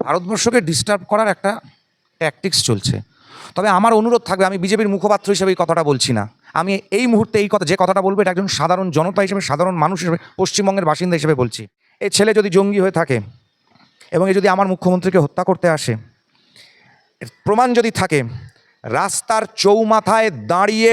ভারতবর্ষকে ডিস্টার্ব করার একটা ট্যাকটিক্স চলছে। তবে আমার অনুরোধ থাকবে, আমি বিজেপির মুখপাত্র হিসেবে এই কথাটা বলছি না, আমি এই মুহূর্তে এই কথা যে কথাটা বলবো এটা একজন সাধারণ জনতা হিসেবে, সাধারণ মানুষ হিসেবে, পশ্চিমবঙ্গের বাসিন্দা হিসেবে বলছি। এই ছেলে যদি জঙ্গি হয়ে থাকে এবং এ যদি আমার মুখ্যমন্ত্রীকে হত্যা করতে আসে, এর প্রমাণ যদি থাকে, রাস্তার চৌমাথায় দাঁড়িয়ে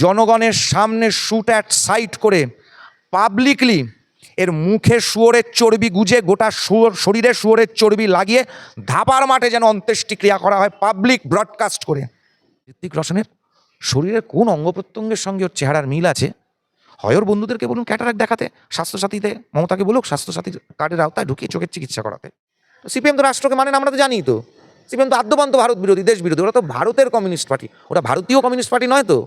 জনগণের সামনে শুট অ্যাট সাইট করে পাবলিকলি এর মুখে শুয়োরের চর্বি গুজে গোটা শরীরে শুয়োরের চর্বি লাগিয়ে ধাপার মাঠে যেন অন্ত্যেষ্টিক্রিয়া করা হয় পাবলিক ব্রডকাস্ট করে। ঋত্বিক রোশনের শরীরের কোন অঙ্গ প্রত্যঙ্গের সঙ্গে ওর চেহারার মিল আছে? হয় ওর বন্ধুদেরকে বলুন ক্যাটারাক্ট দেখাতে, স্বাস্থ্যসাথীতে মমতাকে বলুক স্বাস্থ্যসাথী কার্ডের আওতায় ঢুকিয়ে চোখের চিকিৎসা করাতে। সিপিএম তো রাষ্ট্রকে মানে না, আমরা তো জানি তো। সিপিএম তো আদ্যপান্ত ভারত বিরোধী, দেশ বিরোধী। ওরা তো ভারতের কমিউনিস্ট পার্টি, ওরা ভারতীয় কমিউনিস্ট পার্টি নয় তো,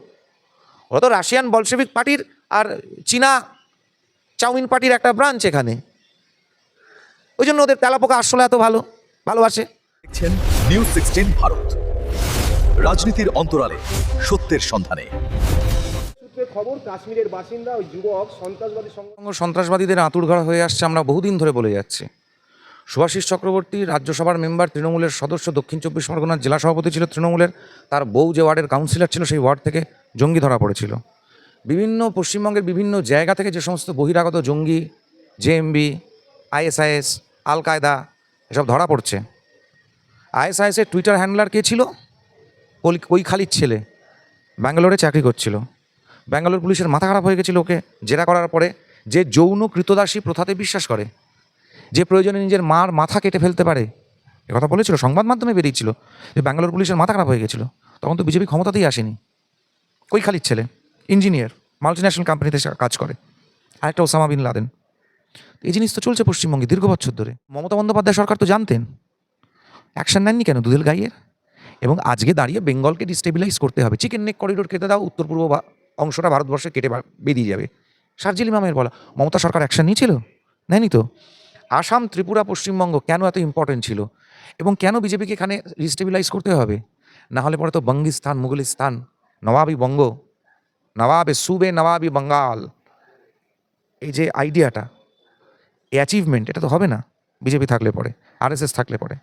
ওরা তো রাশিয়ান বলশেভিক পার্টির আর চীনা চাউমিন পার্টির একটা ব্রাঞ্চ এখানে। ওই জন্য ওদের তেলাপোকা আসলে এত ভালোবাসে। দেখছেন নিউজ 16 ভারত, রাজনীতির অন্তরালে সত্যের সন্ধানে। সূত্রে খবর, কাশ্মীরের বাসিন্দা ওই যুবক সন্ত্রাসবাদীদের আঁতুড়ঘর হয়ে আসছে, আমরা বহুদিন ধরে বলে যাচ্ছি। শুভাশিস চক্রবর্তী রাজ্যসভার মেম্বার, তৃণমূলের সদস্য, দক্ষিণ 24 পরগনার জেলা সভাপতি ছিল তৃণমূলের। তার বউ যে ওয়ার্ডের কাউন্সিলর ছিল, সেই ওয়ার্ড থেকে জঙ্গি ধরা পড়েছিল। বিভিন্ন পশ্চিমবঙ্গের বিভিন্ন জায়গা থেকে যে সমস্ত বহিরাগত জঙ্গি, জেএমবি, আইএসআইএস, আল কায়দা এসব ধরা পড়ছে। আইএসআইএসের টুইটার হ্যান্ডলার কে ছিল? কৈখালির ছেলে, ব্যাঙ্গালোরে চাকরি করছিল। ব্যাঙ্গালোর পুলিশের মাথা খারাপ হয়ে গেছিল ওকে জেরা করার পরে। যে যৌন কৃতদাসী প্রথাতে বিশ্বাস করে, যে প্রয়োজনে নিজের মার মাথা কেটে ফেলতে পারে, কথা বলেছিল, সংবাদ মাধ্যমে বেরিয়েছিল যে ব্যাঙ্গালোর পুলিশের মাথা খারাপ হয়ে গেছিলো। তখন তো বিজেপি ক্ষমতাতেই আসেনি। কৈখালির ছেলে, ইঞ্জিনিয়ার, মাল্টিন্যাশনাল কোম্পানিতে কাজ করে। আরেকটা ওসামা বিন লাদেন। এই জিনিস তো চলছে পশ্চিমবঙ্গে দীর্ঘ বছর ধরে। মমতা বন্দ্যোপাধ্যায় সরকার তো জানতেন, অ্যাকশন নেননি কেন দুধেল গাইয়ের? এবং আজকে দাঁড়িয়ে বেঙ্গলকে ডিস্টেবিলাইজ করতে হবে। চিকেন নেক করিডোর কেটে দাও, উত্তর পূর্ব অংশটা ভারতবর্ষে কেটে বেরিয়ে যাবে। শারজিল ইমামের বলা। মমতা সরকার অ্যাকশন নিয়েছিল? নেয়নি তো। আসাম, ত্রিপুরা, পশ্চিমবঙ্গ কেন এত ইম্পর্টেন্ট ছিল এবং কেন বিজেপিকে এখানে ডিস্টেবিলাইজ করতে হবে? না হলে পরে তো বঙ্গিস্তান, মুঘলিস্তান, নবাবি বঙ্গ, নবাবে সুবে, নবাবি বাঙ্গাল, এই যে আইডিয়াটা, এই অ্যাচিভমেন্ট, এটা তো হবে না বিজেপি থাকলে পরে, আরএসএস থাকলে পরে।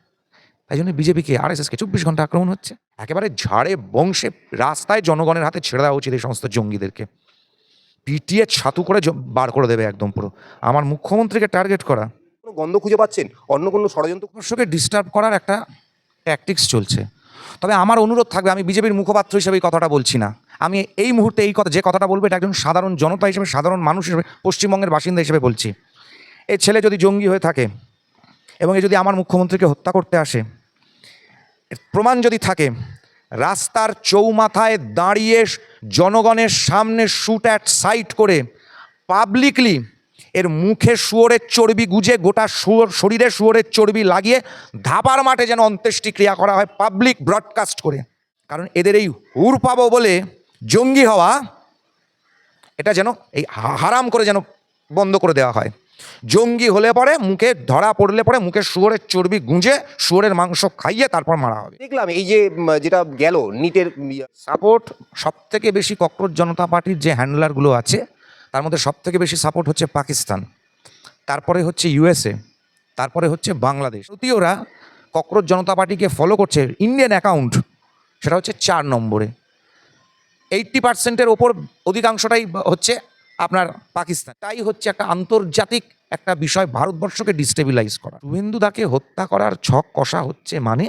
তাই জন্য বিজেপিকে, আরএসএসকে 24 ঘন্টা আক্রমণ হচ্ছে। একেবারে ঝাড়ে বংশে রাস্তায় জনগণের হাতে ছেড়ে দেওয়া উচিত এই সমস্ত জঙ্গিদেরকে। পিটিয়ে ছাতু করে বার করে দেবে একদম পুরো। আমার মুখ্যমন্ত্রীকে টার্গেট করা, কোনো গন্ধ খুঁজে পাচ্ছেন অন্য কোনো ষড়যন্ত্র? ভারতবর্ষকে ডিস্টার্ব করার একটা ট্যাকটিক্স চলছে। তবে আমার অনুরোধ থাকবে, আমি বিজেপির মুখপাত্র হিসেবে এই কথাটা বলছি না, আমি এই মুহূর্তে এই কথা যে কথাটা বলবো এটা একজন সাধারণ জনতা হিসেবে, সাধারণ মানুষ হিসেবে, পশ্চিমবঙ্গের বাসিন্দা হিসেবে বলছি। এই ছেলে যদি জঙ্গি হয়ে থাকে এবং এ যদি আমার মুখ্যমন্ত্রীকে হত্যা করতে আসে, এর প্রমাণ যদি থাকে, রাস্তার চৌমাথায় দাঁড়িয়ে জনগণের সামনে শুট অ্যাট সাইট করে পাবলিকলি এর মুখে শুয়োরের চর্বি গুজে গোটা শরীরে শুয়োরের চর্বি লাগিয়ে ধাপার মাঠে যেন অন্ত্যেষ্টিক্রিয়া করা হয় পাবলিক ব্রডকাস্ট করে। কারণ এদের এই হুর পাবো বলে জঙ্গি হওয়া, এটা যেন এই হারাম করে যেন বন্ধ করে দেওয়া হয়। জঙ্গি হলে পরে, মুখে ধরা পড়লে পরে মুখে শুয়োরের চর্বি গুঁজে শুয়োরের মাংস খাইয়ে তারপর মারা হবে। দেখলাম এই যে যেটা গেল নিটের সাপোর্ট সব থেকে বেশি ককরোচ জনতা পার্টির যে হ্যান্ডলারগুলো আছে তার মধ্যে সব থেকে বেশি সাপোর্ট হচ্ছে পাকিস্তান, তারপরে হচ্ছে ইউএসএ, তারপরে হচ্ছে বাংলাদেশ। ভারতীয়রা ককরোচ জনতা পার্টিকে ফলো করছে, ইন্ডিয়ান অ্যাকাউন্ট সেটা হচ্ছে 4 নম্বরে। 80%-এর ওপর অধিকাংশটাই হচ্ছে আপনার পাকিস্তান। তাই হচ্ছে একটা আন্তর্জাতিক একটা বিষয়, ভারতবর্ষকে ডিস্টেবিলাইজ করা। শুভেন্দু দাকে হত্যা করার ছক কষা হচ্ছে, মানে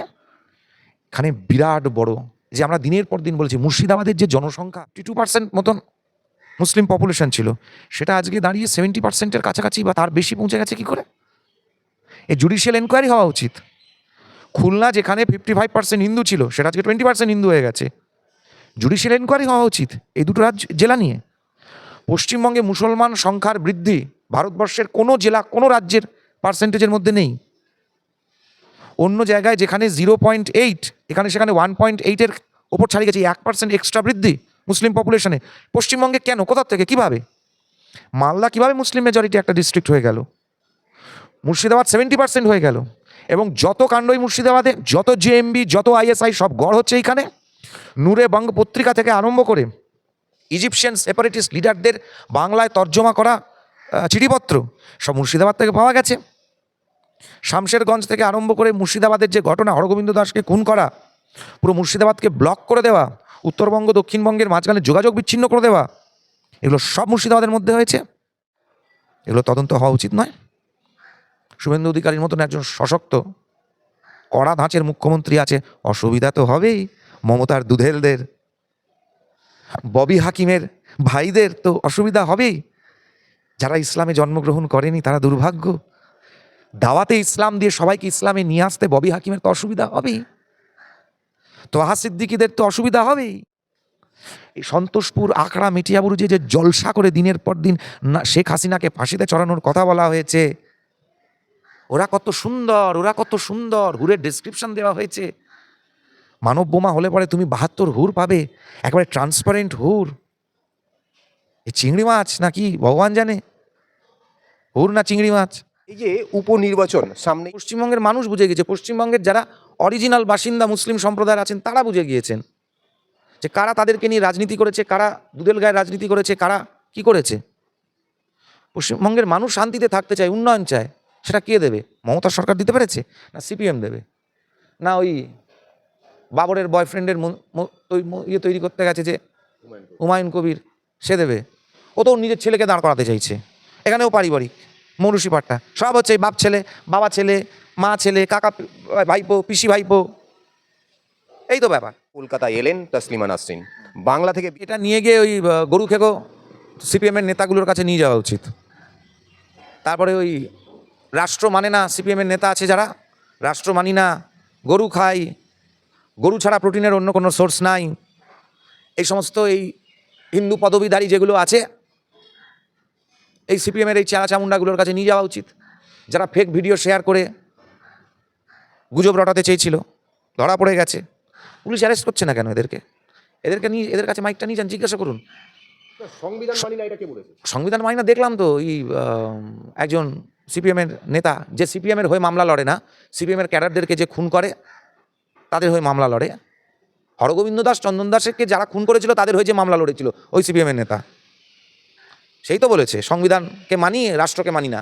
এখানে বিরাট বড়, যে আমরা দিনের পর দিন বলছি মুর্শিদাবাদের যে জনসংখ্যা 52% মতন মুসলিম পপুলেশন ছিল, সেটা আজকে দাঁড়িয়ে 70%-এর কাছাকাছি বা তার বেশি পৌঁছে গেছে। কি করে? এই জুডিশিয়াল এনকোয়ারি হওয়া উচিত। খুলনা যেখানে 55% হিন্দু ছিল, সেটা আজকে 20% হিন্দু হয়ে গেছে। জুডিশিয়াল এনকোয়ারি হওয়া উচিত এই দুটো জেলা নিয়ে। পশ্চিমবঙ্গে মুসলমান সংখ্যার বৃদ্ধি ভারতবর্ষের কোনো জেলা, কোনো রাজ্যের পার্সেন্টেজের মধ্যে নেই। অন্য জায়গায় যেখানে 0.8, এখানে সেখানে 1.8-এর ওপর ছাড়িয়ে গেছে। 1% এক্সট্রা বৃদ্ধি মুসলিম পপুলেশনে। পশ্চিমবঙ্গে কেন, কোথা থেকে, কিভাবে? মালদা কিভাবে মুসলিম মেজরিটি একটা ডিস্ট্রিক্ট হয়ে গেল? মুর্শিদাবাদ 70% হয়ে গেল। এবং যত কাণ্ডই মুর্শিদাবাদে, যত জেএমবি, যত আইএসআই সব গড় হচ্ছে এইখানে। নূরে বঙ্গ পত্রিকা থেকে আরম্ভ করে ইজিপশিয়ান সেপারেটিস্ট লিডারদের বাংলায় তর্জমা করা চিঠিপত্র সব মুর্শিদাবাদ থেকে পাওয়া গেছে। শামশেরগঞ্জ থেকে আরম্ভ করে মুর্শিদাবাদের যে ঘটনা, হরগোবিন্দ দাসকে খুন করা, পুরো মুর্শিদাবাদকে ব্লক করে দেওয়া, উত্তরবঙ্গ দক্ষিণবঙ্গের মাঝখানে যোগাযোগ বিচ্ছিন্ন করে দেওয়া, এগুলো সব মুর্শিদাবাদের মধ্যে হয়েছে। এগুলো তদন্ত হওয়া উচিত নয়? শুভেন্দু অধিকারীর মতন একজন সশক্ত কড়া ধাঁচের মুখ্যমন্ত্রী আছে, অসুবিধা তো হবেই। মমতার দুধেলদের, ববি হাকিমের ভাইদের তো অসুবিধা হবেই। যারা ইসলামে জন্মগ্রহণ করেনি তারা দুর্ভাগ্য। দাওয়াতে ইসলাম দিয়ে সবাইকে ইসলামে নিয়ে আসতে ববি হাকিমের তো অসুবিধা হবেই, তোহা সিদ্দিকীদের তো অসুবিধা হবেই। এই সন্তোষপুর, আখড়া, মেটিয়াবুরুজে যে জলসা করে দিনের পর দিন শেখ হাসিনাকে ফাঁসিতে চড়ানোর কথা বলা হয়েছে, ওরা কত সুন্দর, ওরা কত সুন্দর, হুরের ডেসক্রিপশন দেওয়া হয়েছে। মানব বোমা হলে পরে তুমি 72 হুর পাবে, একেবারে ট্রান্সপারেন্ট হুর। এই চিংড়ি মাছ নাকি ভগবান জানে, হুর না চিংড়ি মাছ। এই যে উপনির্বাচন সামনে, পশ্চিমবঙ্গের মানুষ বুঝে গেছে, পশ্চিমবঙ্গের যারা অরিজিনাল বাসিন্দা মুসলিম সম্প্রদায়ের আছেন তারা বুঝে গিয়েছেন যে কারা তাদেরকে নিয়ে রাজনীতি করেছে, কারা দুধেল গায়ে রাজনীতি করেছে, কারা কি করেছে। পশ্চিমবঙ্গের মানুষ শান্তিতে থাকতে চায়, উন্নয়ন চায়, সেটা কে দেবে? মমতা সরকার দিতে পেরেছে? না সিপিএম দেবে? না ওই বাবরের বয়ফ্রেন্ডের ইয়ে তৈরি করতে গেছে যে হুমায়ুন কবির, সে দেবে? ও তো ওর নিজের ছেলেকে দাঁড় করাতে চাইছে। এখানেও পারিবারিক মৌরুষি পাট্টা সব হচ্ছে বাপ ছেলে, বাবা ছেলে, মা ছেলে, কাকা ভাইপো, পিসি ভাইপো, এই তো ব্যাপার। কলকাতায় এলেন তাসলিমা নাসরিন, বাংলা থেকে এটা নিয়ে গিয়ে ওই গরু খেকো সিপিএমের নেতাগুলোর কাছে নিয়ে যাওয়া উচিত। তারপরে ওই রাষ্ট্র মানে না সিপিএমের নেতা আছে যারা, রাষ্ট্র মানি না, গরু খাই, গরু ছাড়া প্রোটিনের অন্য কোনো সোর্স নাই, এই সমস্ত এই হিন্দু পদবীধারী যেগুলো আছে, এই সিপিএমের এই চেলা চামুন্ডাগুলোর কাছে নিয়ে যাওয়া উচিত। যারা ফেক ভিডিও শেয়ার করে গুজব রটাতে চেয়েছিল, ধরা পড়ে গেছে। পুলিশ অ্যারেস্ট করছে না কেন এদেরকে? এদেরকে নিয়ে এদের কাছে মাইকটা নিয়ে যান, জিজ্ঞাসা করুন। সংবিধান মানি না, এটা কে বলেছে? সংবিধান মানি না দেখলাম তো, এই একজন সিপিএমের নেতা, যে সিপিএমের হয়ে মামলা লড়ে না, সিপিএমের ক্যাডারদেরকে যে খুন করে তাদের হয়ে মামলা লড়ে। হরগোবিন্দ দাস, চন্দন দাসকে যারা খুন করেছিল তাদের হয়ে যে মামলা লড়েছিল ওই সিপিএমের নেতা, সেই তো বলেছে সংবিধানকে মানি, রাষ্ট্রকে মানি না।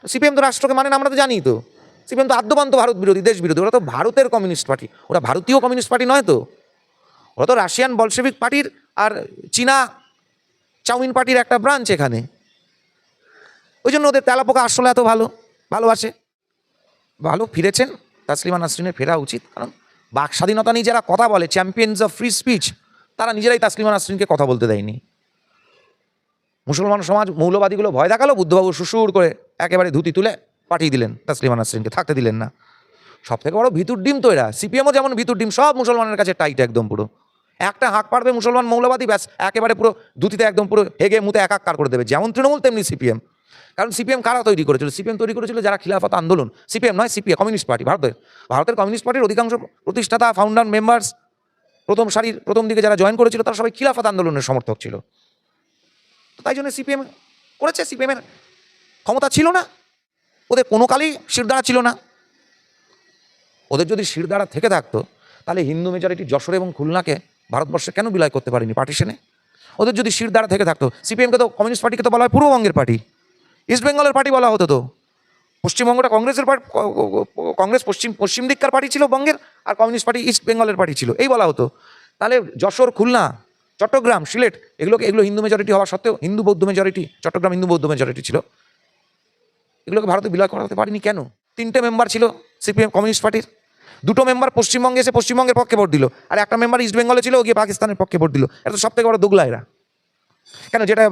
সিপিএম তো রাষ্ট্রকে মানে না, আমরা তো জানি তো। সিপিএম তো আদ্যপান্ত ভারত বিরোধী, দেশ বিরোধী। ওরা তো ভারতের কমিউনিস্ট পার্টি, ওরা ভারতীয় কমিউনিস্ট পার্টি নয় তো, ওরা তো রাশিয়ান বলশেভিক পার্টির আর চীনা চাউমিন পার্টির একটা ব্রাঞ্চ এখানে। ওই জন্য ওদের তেলাপোকা আসলে এত ভালোবাসে। ভালো ফিরেছেন, তাসলিমা নাসরিনের ফেরা উচিত। কারণ বাক স্বাধীনতা নিয়ে যারা কথা বলে, চ্যাম্পিয়ন্স অফ ফ্রি স্পিচ, তারা নিজেরাই তাসলিমা নাসরিনকে কথা বলতে দেয়নি। মুসলমান সমাজ মৌলবাদীগুলো ভয় দেখালো, বুদ্ধবাবু শ্বশুর করে একেবারে ধুতি তুলে পাঠিয়ে দিলেন তাসলিমা নাসরিনকে, থাকতে দিলেন না। সব থেকে বড় ভিতুর ডিম তো এরা, সিপিএমও যেমন ভিতুর ডিম, সব মুসলমানের কাছে টাইট একদম পুরো। একটা হাঁক পারবে মুসলমান মৌলবাদী, ব্যাস একেবারে পুরো ধুতিতে একদম পুরো হেগে মুতে একাকার করে দেবে। যেমন তৃণমূল তেমনি সিপিএম। কারণ সিপিএম কারা তৈরি করেছিল? সিপিএম তৈরি করেছিল যারা খিলাফত আন্দোলন, সিপিএম নয়, সিপিএম কমিউনিস্ট পার্টি। ভারতের কমিউনিস্ট পার্টির অধিকাংশ প্রতিষ্ঠাতা, ফাউন্ডার মেম্বার্স, প্রথম সারির প্রথম দিকে যারা জয়েন করেছিল তারা সবাই খিলাফত আন্দোলনের সমর্থক ছিল। তো তাই জন্য সিপিএম করেছে। সিপিএমের ক্ষমতা ছিল না, ওদের কোনো কালেই শিরদাঁড়া ছিল না। ওদের যদি শিরদাঁড়া থেকে থাকতো তাহলে হিন্দু মেজরিটি যশোর এবং খুলনাকে ভারতবর্ষে কেন বিলয় করতে পারেনি পার্টিশনে? ওদের যদি শিরদাঁড়া থেকে থাকতো, সিপিএমকে তো, কমিউনিস্ট পার্টিকে তো বলা হয় পূর্ববঙ্গের পার্টি, ইস্ট বেঙ্গলের পার্টি বলা হতো। তো পশ্চিমবঙ্গটা কংগ্রেসের পার্টি, কংগ্রেস পশ্চিম দিককার পার্টি ছিল বঙ্গের, আর কমিউনিস্ট পার্টি ইস্ট বেঙ্গলের পার্টি ছিল, এই বলা হতো। তাহলে যশোর, খুলনা, চট্টগ্রাম, সিলেট, এগুলো হিন্দু মেজরিটি হওয়া সত্ত্বেও, হিন্দু বৌদ্ধ মেজরিটি, চট্টগ্রাম হিন্দু বৌদ্ধ মেজরিটি ছিল, এগুলোকে ভারতে বিলয় করাতে পারেনি কেন? 3টে মেম্বার ছিল সিপিএম কমিউনিস্ট পার্টির, 2টো মেম্বার পশ্চিমবঙ্গে এসে পশ্চিমবঙ্গের পক্ষে ভোট দিল, আর একটা মেম্বার ইস্ট বেঙ্গলে ছিল, ও গিয়ে পাকিস্তানের পক্ষে ভোট দিল। এটা তো সব থেকে বড় দোগলা এরা। কেন? যেটা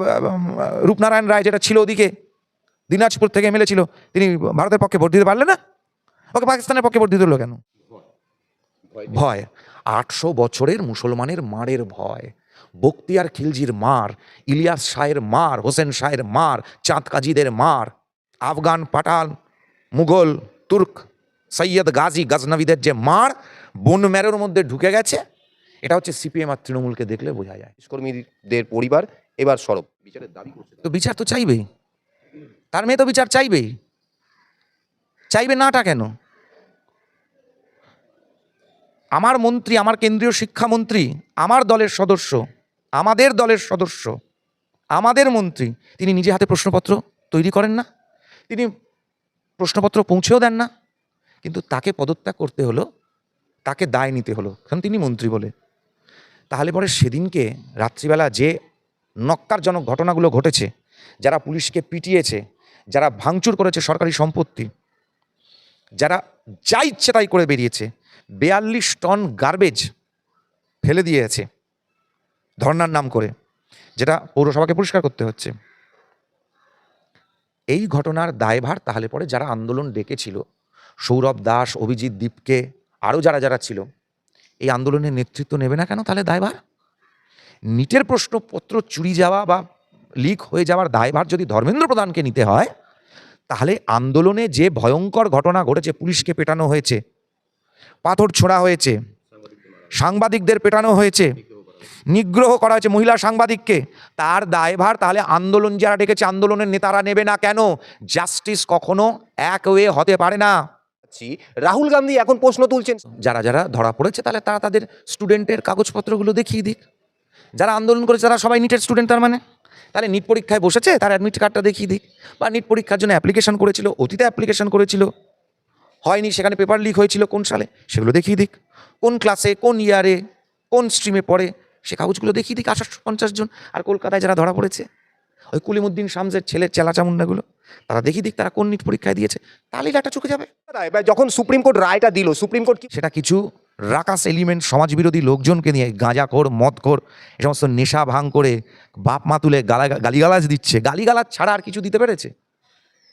রূপনারায়ণ রায় যেটা ছিল ওদিকে, দিনাজপুর থেকে এমএলএ ছিল, তিনি ভারতের পক্ষে ভোট দিতে পারলেন না, ওকে পাকিস্তানের পক্ষে ভোট দিতে হলো কেন? ভয়। 800 বছরের মুসলমানের মারের ভয়, বখতিয়ার খিলজির মার, ইলিয়াস শাহের মার, হোসেন শাহের মার, চাঁদ কাজীদের মার, আফগান, পাঠান, মুঘল, তুর্ক, সৈয়দ গাজী গজনবীদের যে মার বন ম্যারোর মধ্যে ঢুকে গেছে, এটা হচ্ছে সিপিএম আর তৃণমূলকে দেখলে বোঝা যায়। কর্মীদের পরিবার এবার সরব, বিচারের দাবি করছে। তো বিচার তো চাইবেই, তার মেয়ে তো বিচার চাইবেই, চাইবে নাটা কেন? আমার মন্ত্রী, আমার কেন্দ্রীয় শিক্ষামন্ত্রী, আমার দলের সদস্য, আমাদের দলের সদস্য, আমাদের মন্ত্রী, তিনি নিজে হাতে প্রশ্নপত্র তৈরি করেন না? তিনি প্রশ্নপত্র পৌঁছেও দেন না, কিন্তু তাকে পদত্যাগ করতে হলো, তাকে দায় নিতে হলো, কারণ তিনি মন্ত্রী বলে। তাহলে পরে সেদিনকে রাত্রিবেলা যে নক্কারজনক ঘটনাগুলো ঘটেছে, যারা পুলিশকে পিটিয়েছে, যারা ভাঙচুর করেছে সরকারি সম্পত্তি, যারা যা ইচ্ছে তাই করে বেরিয়েছে, 42 টন গার্বেজ ফেলে দিয়েছে ধর্নার নাম করে, যেটা পৌরসভাকে পরিষ্কার করতে হচ্ছে, এই ঘটনার দায়ভার তাহলে পরে যারা আন্দোলন ডেকেছিল, সৌরভ দাস, অভিজিৎ দীপকে, আরও যারা যারা ছিল, এই আন্দোলনের নেতৃত্ব নেবে না কেন তাহলে দায়ভার? নিটের প্রশ্নপত্র চুরি যাওয়া বা লিক হয়ে যাওয়ার দায়ভার যদি ধর্মেন্দ্র প্রধানকে নিতে হয়, তাহলে আন্দোলনে যে ভয়ঙ্কর ঘটনা ঘটেছে, পুলিশকে পেটানো হয়েছে, পাথর ছোড়া হয়েছে, সাংবাদিকদের পেটানো হয়েছে, নিগ্রহ করা হয়েছে মহিলা সাংবাদিককে, তার দায়ভার তাহলে আন্দোলন যারা ডেকেছে আন্দোলনের নেতারা নেবে না কেন? জাস্টিস কখনো এক ওয়ে হতে পারে না। রাহুল গান্ধী এখন প্রশ্ন তুলছেন, যারা যারা ধরা পড়েছে তাহলে তারা তাদের স্টুডেন্টের কাগজপত্রগুলো দেখিয়ে দিক। যারা আন্দোলন করেছে তারা সবাই নিটের স্টুডেন্ট, তার মানে তাহলে নিট পরীক্ষায় বসেছে, তার অ্যাডমিট কার্ডটা দেখিয়ে দিক। বা নিট পরীক্ষার জন্য অ্যাপ্লিকেশন করেছিল, অতীতে অ্যাপ্লিকেশন করেছিল, হয়নি, সেখানে পেপার লিক হয়েছিল কোন সালে, সেগুলো দেখিয়ে দিক। কোন ক্লাসে, কোন ইয়ারে, কোন স্ট্রিমে পড়ে, সে কাগজগুলো দেখিয়ে দিক 850 জন। আর কলকাতায় যারা ধরা পড়েছে, ওই কুলিমুদ্দিন শামসের ছেলের চেলাচামুন্ডাগুলো, তারা দেখিয়ে দিক তারা কোন নিট পরীক্ষায় দিয়েছে, তাহলেই ডাটা চুকে যাবে। এবার যখন সুপ্রিম কোর্ট রায়টা দিল, সুপ্রিম কোর্ট কি সেটা কিছু রাকাস এলিমেন্ট, সমাজবিরোধী লোকজনকে নিয়ে, গাঁজাখোর, মদখোর, এই সমস্ত নেশা ভাঙ করে বাপ মা তুলে গালিগালাজ দিচ্ছে, গালিগালাজ ছাড়া আর কিছু দিতে পেরেছে?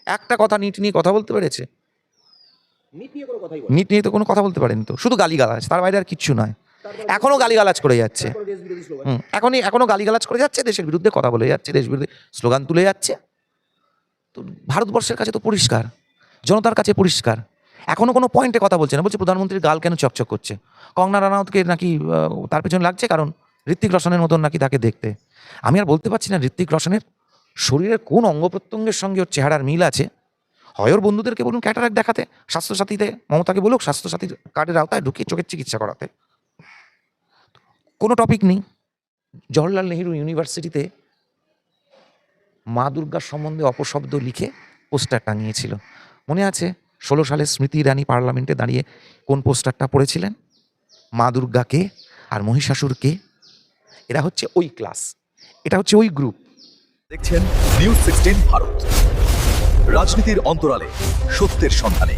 একটা কথা নিট নিয়ে কথা বলতে পেরেছে? নিট নিয়ে কোনো কথাই নিট নিয়ে তো কোনো কথা বলতে পারেনি, তো শুধু গালিগালাজ, তার বাইরে আর কিচ্ছু নয়। এখনও গালিগালাজ করে যাচ্ছে, এখনো গালিগালাজ করে যাচ্ছে, দেশের বিরুদ্ধে কথা বলে যাচ্ছে, দেশ বিরুদ্ধে স্লোগান তুলে যাচ্ছে। তো ভারতবর্ষের কাছে তো পরিষ্কার, জনতার কাছে পরিষ্কার, এখনো কোনো পয়েন্টে কথা বলছে না। বলছে প্রধানমন্ত্রীর গাল কেন চকচক করছে, কঙ্গনা রানাউতকে নাকি তার পেছনে লাগছে কারণ ঋত্বিক রোশনের মতন নাকি তাকে দেখতে। আমি আর বলতে পারছি না ঋত্বিক রোশনের শরীরের কোন অঙ্গ প্রত্যঙ্গের সঙ্গে ওর চেহারার মিল আছে। হয় ওর বন্ধুদেরকে বলুন ক্যাটারাক্ট দেখাতে, স্বাস্থ্যসাথীতে মমতাকে বলুক স্বাস্থ্যসাথী কার্ডের আওতায় ঢুকিয়ে চোখের চিকিৎসা করাতে, কোনো টপিক নেই। জওহরলাল নেহেরু ইউনিভার্সিটিতে মা দুর্গার সম্বন্ধে অপশব্দ লিখে পোস্টার টাঙিয়েছিল, মনে আছে? 16 সালে স্মৃতি ইরানি পার্লামেন্টে দাঁড়িয়ে কোন পোস্টারটা পড়েছিলেন? মা দুর্গা কে আর মহিষাসুর কে? এরা হচ্ছে ওই ক্লাস, এটা হচ্ছে ওই গ্রুপ। দেখছেন নিউজ 16 ভারত, রাজনীতির অন্তরালে সত্যের সন্ধানে।